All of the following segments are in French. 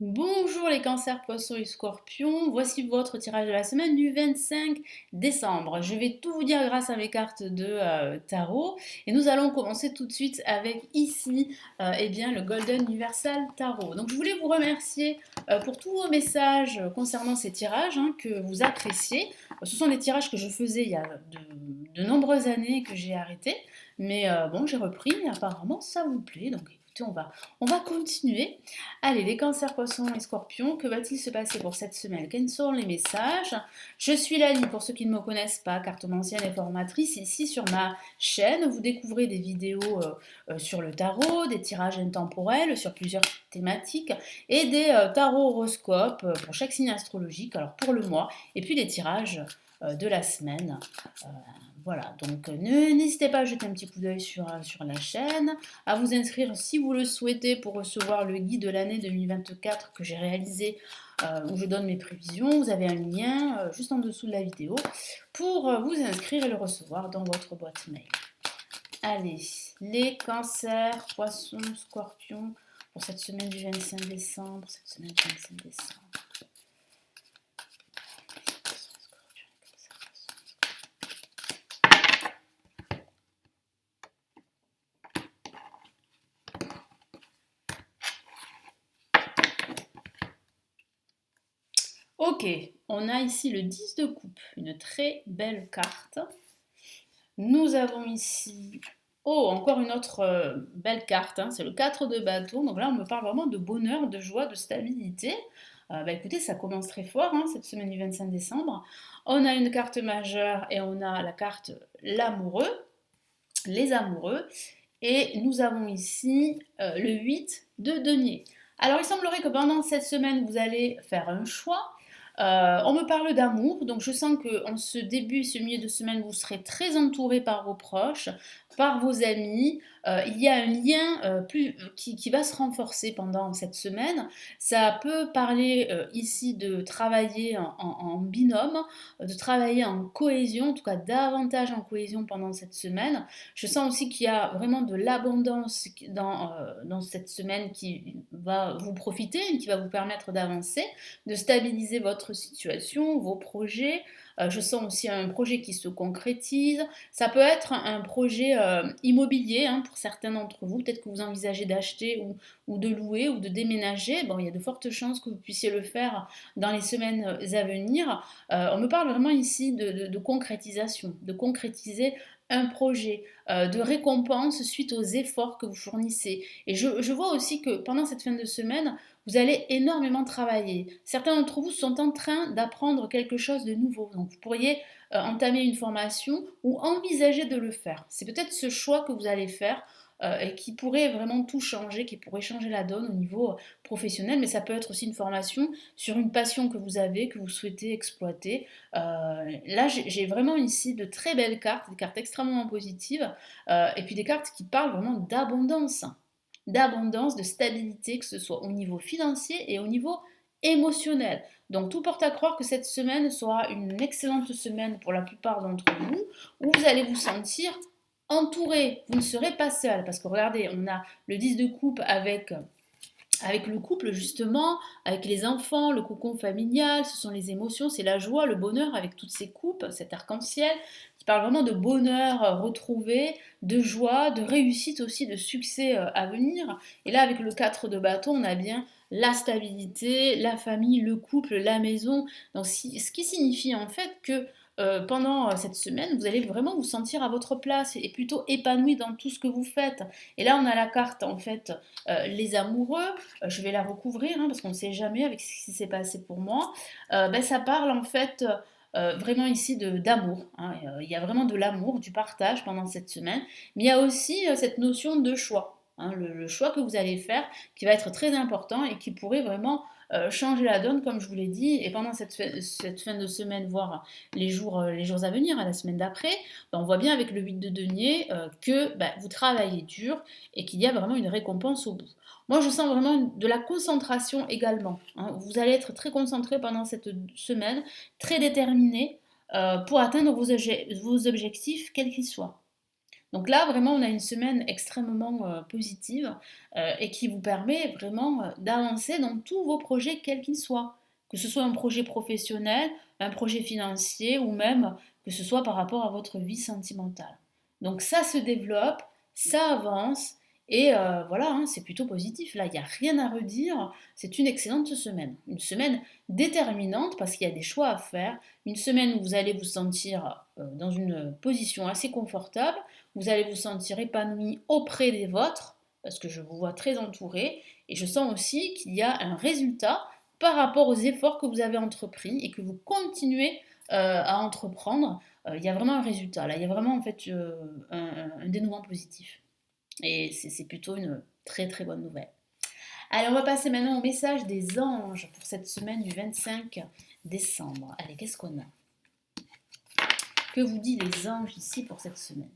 Bonjour les cancers, poissons et scorpions, voici votre tirage de la semaine du 25 décembre. Je vais tout vous dire grâce à mes cartes de tarot et nous allons commencer tout de suite avec ici le Golden Universal Tarot. Donc je voulais vous remercier pour tous vos messages concernant ces tirages que vous appréciez. Ce sont des tirages que je faisais il y a de nombreuses années et que j'ai arrêté, mais bon j'ai repris et apparemment ça vous plaît, donc écoutez on va continuer. Allez, les cancers, poissons et scorpions, que va-t-il se passer pour cette semaine? Quels sont les messages? Je suis Lali, pour ceux qui ne me connaissent pas, cartomancienne et formatrice. Ici, sur ma chaîne, vous découvrez des vidéos sur le tarot, des tirages intemporels sur plusieurs thématiques et des tarots horoscopes pour chaque signe astrologique, alors pour le mois, et puis des tirages de la semaine. Euh, voilà, donc n'hésitez pas à jeter un petit coup d'œil sur la chaîne, à vous inscrire si vous le souhaitez pour recevoir le guide de l'année 2024 que j'ai réalisé où je donne mes prévisions. Vous avez un lien juste en dessous de la vidéo pour vous inscrire et le recevoir dans votre boîte mail. Allez, les cancers, poissons, scorpions pour cette semaine du 25 décembre, cette semaine du 25 décembre. Ok, on a ici le 10 de coupe, une très belle carte. Nous avons ici, oh, encore une autre belle carte, c'est le 4 de bâton. Donc là, on me parle vraiment de bonheur, de joie, de stabilité. Écoutez, ça commence très fort cette semaine du 25 décembre. On a une carte majeure et on a la carte l'amoureux, les amoureux. Et nous avons ici le 8 de denier. Alors, il semblerait que pendant cette semaine, vous allez faire un choix. On me parle d'amour, donc je sens qu'en ce début, ce milieu de semaine, vous serez très entouré par vos proches, par vos amis. Il y a un lien qui va se renforcer pendant cette semaine. Ça peut parler ici de travailler en binôme, de travailler en cohésion, en tout cas davantage en cohésion pendant cette semaine. Je sens aussi qu'il y a vraiment de l'abondance dans cette semaine qui va vous profiter, qui va vous permettre d'avancer, de stabiliser votre situation, vos projets. Je sens aussi un projet qui se concrétise. Ça peut être un projet immobilier pour certains d'entre vous. Peut-être que vous envisagez d'acheter ou de louer ou de déménager. Bon, il y a de fortes chances que vous puissiez le faire dans les semaines à venir. On me parle vraiment ici de concrétisation, de concrétiser un projet, de récompense suite aux efforts que vous fournissez. Et je vois aussi que pendant cette fin de semaine, vous allez énormément travailler. Certains d'entre vous sont en train d'apprendre quelque chose de nouveau. Donc vous pourriez entamer une formation ou envisager de le faire. C'est peut-être ce choix que vous allez faire et qui pourrait vraiment tout changer, qui pourrait changer la donne au niveau professionnel, mais ça peut être aussi une formation sur une passion que vous avez, que vous souhaitez exploiter. Là, j'ai vraiment ici de très belles cartes, des cartes extrêmement positives, et puis des cartes qui parlent vraiment d'abondance, de stabilité, que ce soit au niveau financier et au niveau émotionnel. Donc tout porte à croire que cette semaine sera une excellente semaine pour la plupart d'entre vous, où vous allez vous sentir entouré, vous ne serez pas seul, parce que regardez, on a le 10 de coupe avec le couple justement, avec les enfants, le cocon familial, ce sont les émotions, c'est la joie, le bonheur avec toutes ces coupes, cet arc-en-ciel, qui parle vraiment de bonheur retrouvé, de joie, de réussite aussi, de succès à venir. Et là avec le 4 de bâton, on a bien la stabilité, la famille, le couple, la maison. Donc, ce qui signifie en fait que pendant cette semaine, vous allez vraiment vous sentir à votre place et plutôt épanoui dans tout ce que vous faites. Et là, on a la carte en fait les amoureux, je vais la recouvrir parce qu'on ne sait jamais avec ce qui s'est passé pour moi. Ça parle en fait vraiment ici d'amour. Il y a vraiment de l'amour, du partage pendant cette semaine, mais il y a aussi cette notion de choix. Le choix que vous allez faire qui va être très important et qui pourrait vraiment changer la donne, comme je vous l'ai dit. Et pendant cette fin de semaine, voire les jours à venir, à la semaine d'après, on voit bien avec le 8 de denier que vous travaillez dur et qu'il y a vraiment une récompense au bout. Moi, je sens vraiment de la concentration également. Vous allez être très concentré pendant cette semaine, très déterminé pour atteindre vos objectifs, quels qu'ils soient. Donc là, vraiment, on a une semaine extrêmement positive et qui vous permet vraiment d'avancer dans tous vos projets, quels qu'ils soient. Que ce soit un projet professionnel, un projet financier ou même que ce soit par rapport à votre vie sentimentale. Donc ça se développe, ça avance et voilà, hein, c'est plutôt positif. Là, il n'y a rien à redire. C'est une excellente semaine. Une semaine déterminante parce qu'il y a des choix à faire. Une semaine où vous allez vous sentir dans une position assez confortable. Vous allez vous sentir épanoui auprès des vôtres parce que je vous vois très entouré. Et je sens aussi qu'il y a un résultat par rapport aux efforts que vous avez entrepris et que vous continuez à entreprendre. Il y a vraiment un résultat. Là, il y a vraiment en fait un dénouement positif. Et c'est plutôt une très très bonne nouvelle. Allez, on va passer maintenant au message des anges pour cette semaine du 25 décembre. Allez, qu'est-ce qu'on a? Que vous disent les anges ici pour cette semaine?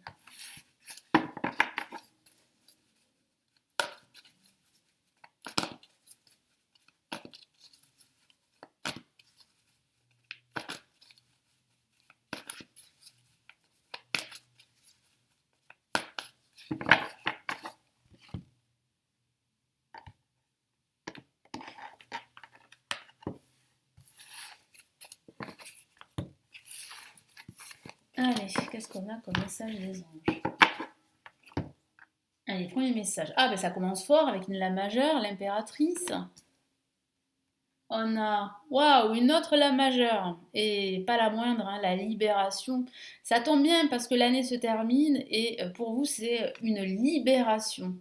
Allez, qu'est-ce qu'on a comme message des anges? Allez, premier message. Ah, ben ça commence fort avec une La majeure, l'impératrice. On a, waouh, une autre La majeure, et pas la moindre, hein, la libération. Ça tombe bien parce que l'année se termine et pour vous, c'est une libération.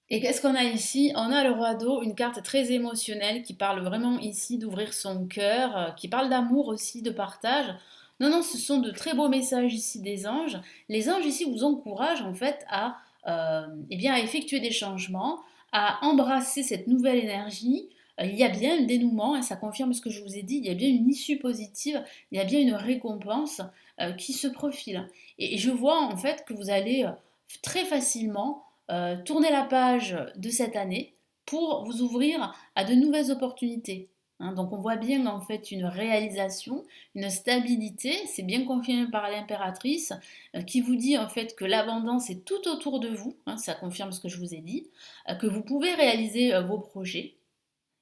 Et qu'est-ce qu'on a ici? On a le roi d'eau, une carte très émotionnelle qui parle vraiment ici d'ouvrir son cœur, qui parle d'amour aussi, de partage. Non, non, ce sont de très beaux messages ici des anges. Les anges ici vous encouragent en fait à, eh bien, à effectuer des changements, à embrasser cette nouvelle énergie. Il y a bien un dénouement, et ça confirme ce que je vous ai dit, il y a bien une issue positive, il y a bien une récompense qui se profile. Et je vois en fait que vous allez très facilement tourner la page de cette année pour vous ouvrir à de nouvelles opportunités. Hein, donc on voit bien en fait une réalisation, une stabilité, c'est bien confirmé par l'impératrice qui vous dit en fait que l'abondance est tout autour de vous, hein, ça confirme ce que je vous ai dit, que vous pouvez réaliser vos projets,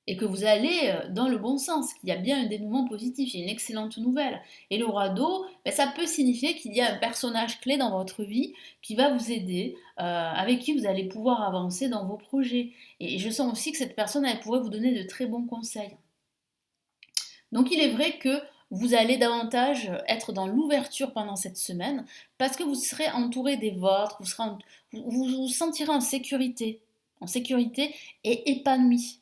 et que vous allez dans le bon sens, qu'il y a bien un dénouement positif, il y a une excellente nouvelle. Et le roi d'eau, ben, ça peut signifier qu'il y a un personnage clé dans votre vie qui va vous aider, avec qui vous allez pouvoir avancer dans vos projets. Et je sens aussi que cette personne, elle pourrait vous donner de très bons conseils. Donc il est vrai que vous allez davantage être dans l'ouverture pendant cette semaine parce que vous serez entouré des vôtres, vous vous sentirez en sécurité et épanoui.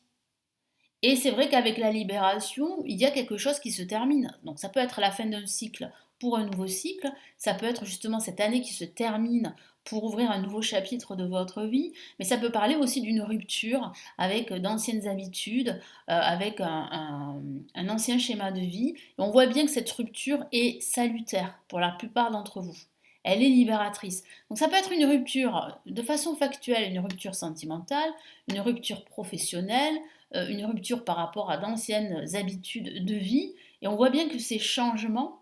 Et c'est vrai qu'avec la libération, il y a quelque chose qui se termine. Donc ça peut être la fin d'un cycle pour un nouveau cycle, ça peut être justement cette année qui se termine pour ouvrir un nouveau chapitre de votre vie, mais ça peut parler aussi d'une rupture avec d'anciennes habitudes, avec un ancien schéma de vie. Et on voit bien que cette rupture est salutaire pour la plupart d'entre vous. Elle est libératrice. Donc ça peut être une rupture de façon factuelle, une rupture sentimentale, une rupture professionnelle, une rupture par rapport à d'anciennes habitudes de vie. Et on voit bien que ces changements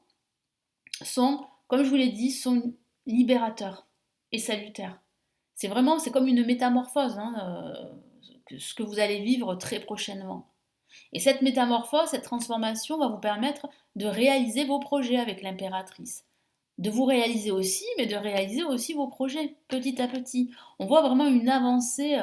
sont, comme je vous l'ai dit, sont libérateurs et salutaires. C'est vraiment, c'est comme une métamorphose, hein, ce que vous allez vivre très prochainement. Et cette métamorphose, cette transformation va vous permettre de réaliser vos projets avec l'impératrice. De vous réaliser aussi, mais de réaliser aussi vos projets petit à petit. On voit vraiment une avancée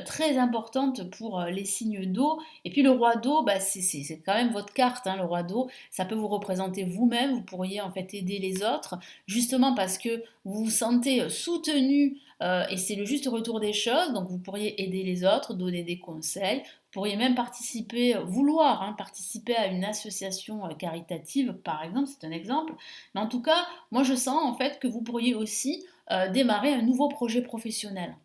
très importante pour les signes d'eau. Et puis le roi d'eau, bah, c'est quand même votre carte, hein, le roi d'eau. Ça peut vous représenter vous-même, vous pourriez en fait aider les autres, justement parce que vous vous sentez soutenu et c'est le juste retour des choses. Donc vous pourriez aider les autres, donner des conseils. Vous pourriez même participer, vouloir hein, participer à une association caritative, par exemple, c'est un exemple. Mais en tout cas, moi je sens en fait que vous pourriez aussi démarrer un nouveau projet professionnel.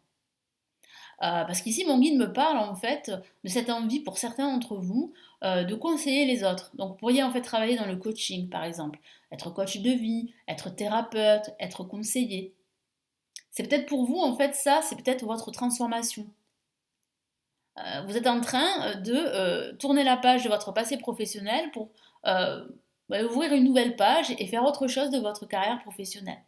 Parce qu'ici, mon guide me parle en fait de cette envie pour certains d'entre vous de conseiller les autres. Donc, vous pourriez en fait travailler dans le coaching, par exemple, être coach de vie, être thérapeute, être conseiller. C'est peut-être pour vous en fait ça, c'est peut-être votre transformation. Vous êtes en train de tourner la page de votre passé professionnel pour ouvrir une nouvelle page et faire autre chose de votre carrière professionnelle.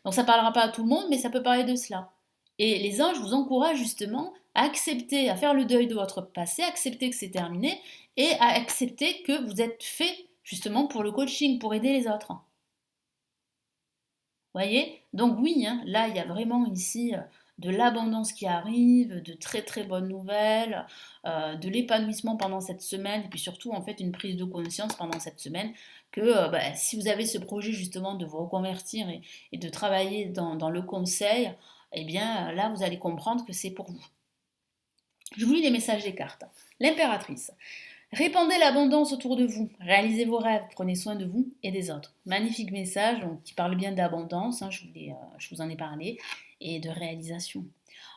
Donc ça ne parlera pas à tout le monde, mais ça peut parler de cela. Et les anges vous encouragent justement à accepter, à faire le deuil de votre passé, à accepter que c'est terminé et à accepter que vous êtes fait justement pour le coaching, pour aider les autres. Voyez? Donc oui, hein, là, il y a vraiment ici de l'abondance qui arrive, de très très bonnes nouvelles, de l'épanouissement pendant cette semaine, et puis surtout en fait une prise de conscience pendant cette semaine que bah, si vous avez ce projet justement de vous reconvertir et de travailler dans le conseil, eh bien là vous allez comprendre que c'est pour vous. Je vous lis les messages des cartes. L'impératrice. Répandez l'abondance autour de vous, réalisez vos rêves, prenez soin de vous et des autres. Magnifique message donc, qui parle bien d'abondance, hein, je vous en ai parlé, et de réalisation.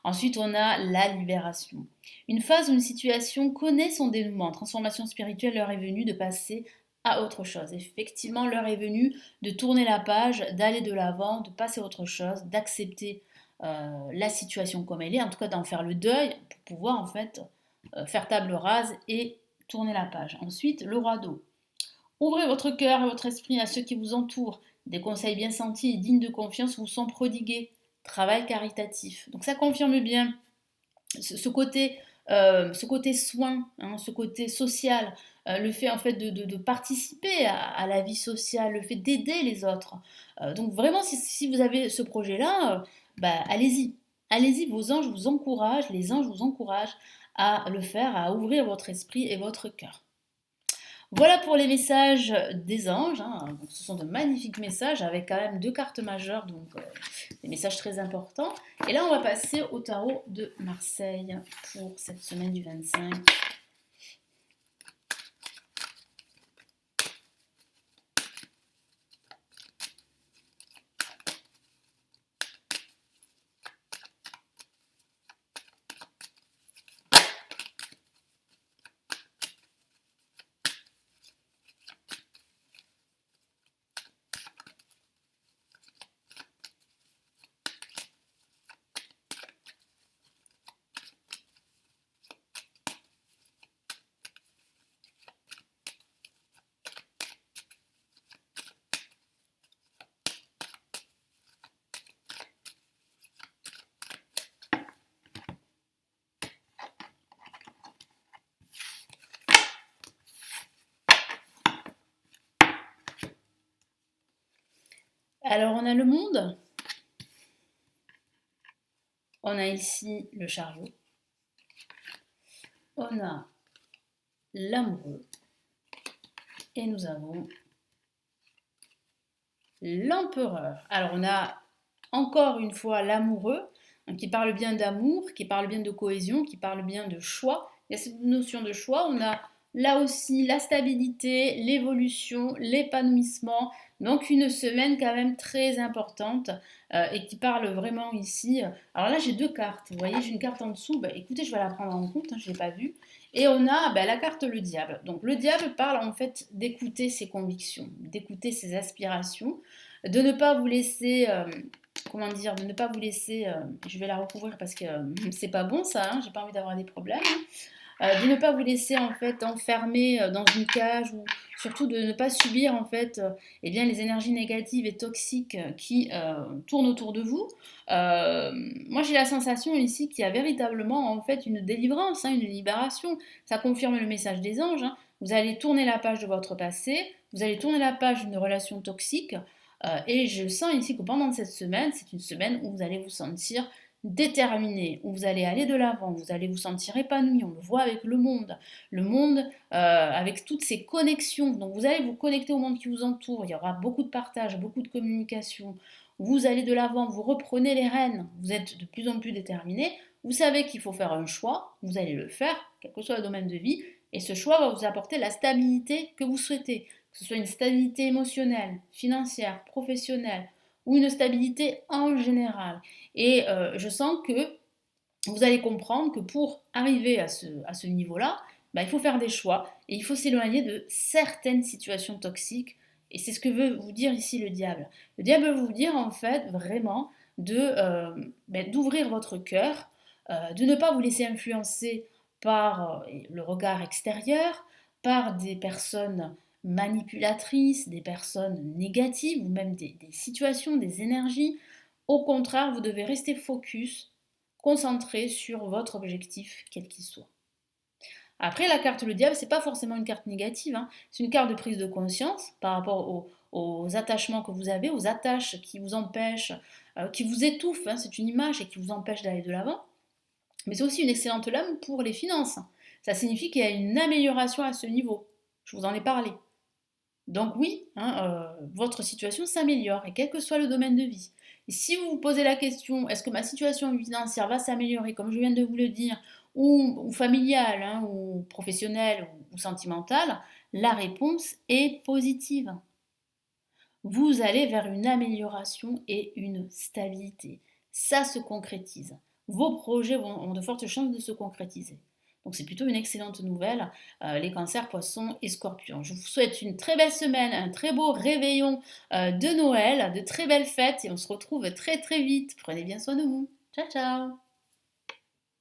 Ensuite, on a la libération. Une phase ou une situation connaît son dénouement. Transformation spirituelle, l'heure est venue de passer à autre chose. Effectivement, l'heure est venue de tourner la page, d'aller de l'avant, de passer à autre chose, d'accepter la situation comme elle est, en tout cas d'en faire le deuil pour pouvoir en fait faire table rase et tournez la page. Ensuite, le roi d'eau. Ouvrez votre cœur et votre esprit à ceux qui vous entourent. Des conseils bien sentis et dignes de confiance vous sont prodigués. Travail caritatif. Donc ça confirme bien ce côté soin, hein, ce côté social, le fait en fait de participer à la vie sociale, le fait d'aider les autres. Donc vraiment, si vous avez ce projet-là, bah, allez-y. Allez-y, vos anges vous encouragent, les anges vous encouragent à le faire, à ouvrir votre esprit et votre cœur. Voilà pour les messages des anges, hein. Donc, ce sont de magnifiques messages avec quand même deux cartes majeures, donc des messages très importants. Et là, on va passer au tarot de Marseille pour cette semaine du 25. Alors, on a le monde. On a ici le chariot. On a l'amoureux. Et nous avons l'empereur. Alors, on a encore une fois l'amoureux, qui parle bien d'amour, qui parle bien de cohésion, qui parle bien de choix. Il y a cette notion de choix. On a là aussi la stabilité, l'évolution, l'épanouissement. Donc une semaine quand même très importante et qui parle vraiment ici. Alors là j'ai deux cartes. Vous voyez j'ai une carte en dessous. Bah, écoutez je vais la prendre en compte. Hein, je ne l'ai pas vue. Et on a bah, la carte le diable. Donc le diable parle en fait d'écouter ses convictions, d'écouter ses aspirations, de ne pas vous laisser comment dire, de ne pas vous laisser, je vais la recouvrir parce que c'est pas bon ça, hein, j'ai pas envie d'avoir des problèmes, de ne pas vous laisser en fait enfermer dans une cage ou surtout de ne pas subir en fait eh bien, les énergies négatives et toxiques qui tournent autour de vous. Moi j'ai la sensation ici qu'il y a véritablement en fait une délivrance, hein, une libération. Ça confirme le message des anges. Hein. Vous allez tourner la page de votre passé, vous allez tourner la page d'une relation toxique. Et je sens ici que pendant cette semaine, c'est une semaine où vous allez vous sentir déterminé, où vous allez aller de l'avant, vous allez vous sentir épanoui, on le voit avec le monde avec toutes ces connexions, donc vous allez vous connecter au monde qui vous entoure, il y aura beaucoup de partage, beaucoup de communication, vous allez de l'avant, vous reprenez les rênes, vous êtes de plus en plus déterminé, vous savez qu'il faut faire un choix, vous allez le faire, quel que soit le domaine de vie, et ce choix va vous apporter la stabilité que vous souhaitez, que ce soit une stabilité émotionnelle, financière, professionnelle, ou une stabilité en général. Et je sens que vous allez comprendre que pour arriver à ce niveau-là, bah, il faut faire des choix et il faut s'éloigner de certaines situations toxiques. Et c'est ce que veut vous dire ici le diable. Le diable veut vous dire en fait vraiment d'ouvrir votre cœur, de ne pas vous laisser influencer par le regard extérieur, par des personnes manipulatrices, des personnes négatives ou même des situations, des énergies. Au contraire, vous devez rester focus, concentré sur votre objectif, quel qu'il soit. Après, la carte le diable, c'est pas forcément une carte négative, hein. C'est une carte de prise de conscience par rapport aux attachements que vous avez, aux attaches qui vous empêchent, qui vous étouffent, hein. C'est une image et qui vous empêche d'aller de l'avant. Mais c'est aussi une excellente lame pour les finances. Ça signifie qu'il y a une amélioration à ce niveau. Je vous en ai parlé. Donc oui, hein, votre situation s'améliore, et quel que soit le domaine de vie. Et si vous vous posez la question, est-ce que ma situation financière va s'améliorer, comme je viens de vous le dire, ou familiale, hein, ou professionnelle, ou sentimentale, la réponse est positive. Vous allez vers une amélioration et une stabilité. Ça se concrétise. Vos projets ont de fortes chances de se concrétiser. Donc c'est plutôt une excellente nouvelle, les cancers, poissons et scorpions. Je vous souhaite une très belle semaine, un très beau réveillon de Noël, de très belles fêtes et on se retrouve très très vite. Prenez bien soin de vous. Ciao ciao.